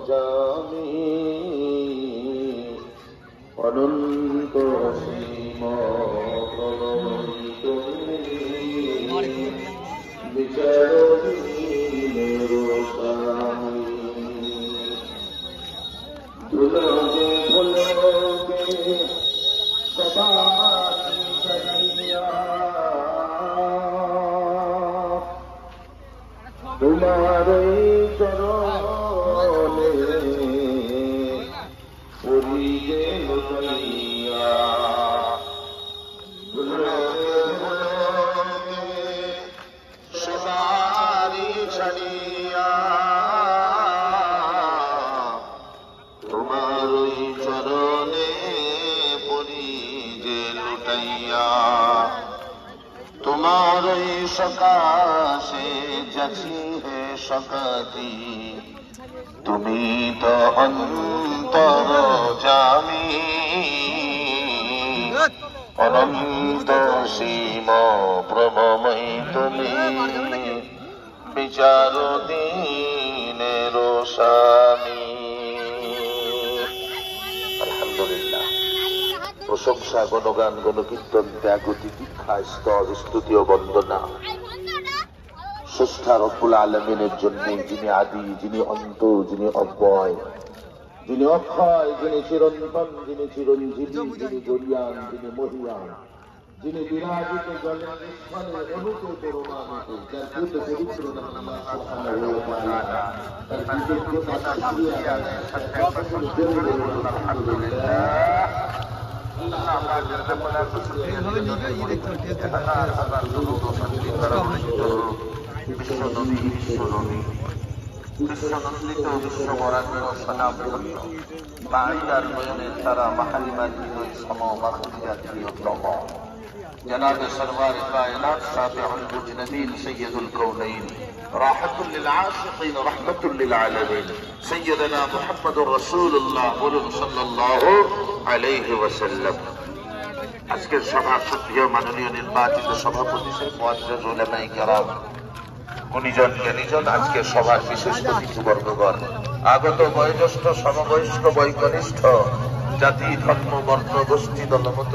জামি অনন্ত সীম বিচারীর দুলকে ভুলকে সবাই জানিয়া তোমার চরণে পড়িয়ে লইয়া সবারি ছাড়িয়া তোমার চরণে পড়িয়ে লুটাইয়া তোমার সকাশে যাচ্ছি হে সকাতি তুমি তো অন্তর জামি অনন্ত সীম প্রভময় তুমি বিচার দিনের স্বামী। আলহামদুলিল্লাহ, প্রশংসা গণগান গণকীর্তন ত্যাগ তিতিক্ষা স্তর স্তুতি ও বন্দনা স্রষ্টা রব্বুল আলামিনের জন্য, যিনি আদি, যিনি অন্ত, যিনি অব্যয়, যিনি অক্ষয়, যিনি চিরন্তন, যিনি চিরঞ্জীবী, যিনি গরিয়ান, যিনি মহিয়ান, যিনি বিরাজিত জলের স্থানে অনুকে করুণামতে, যার কৃত পবিত্র নাম সুবহানাহু ওয়া তাআলা, তার কৃতজ্ঞতা শুকরিয়া বিশ্বনন্দিত বিশ্ববরান্বিত সনামধন্য বাঈদার বয়নের তারা মাহালিমার হৃদয় সম মাখফিরাত প্রিয়তম জনাবে সরওয়ার কায়নাত শাফিউল মুজনবিন সৈয়দুল কওনাইন রাহমাতুল লিল আশিকিন রাহমাতুল লিল আলামিন সাইয়্যিদুনা মুহাম্মদুর রাসূলুল্লাহ সাল্লাল্লাহু আলাইহি ওয়াসাল্লাম। আজকের সভার সক্রিয় মাননীয় নির্বাচিত সভাপতি শেখ মুআজ্জাজ উলামায়ে কেরাম, গুণীজন জ্ঞানীজন, আজকের সভার বিশেষ অতিথিবর্গগণ, আগত বয়োজ্যেষ্ঠ সমবয়স্ক বৈকনিষ্ঠ জাতি ধর্ম বর্ণ গোষ্ঠী দলমত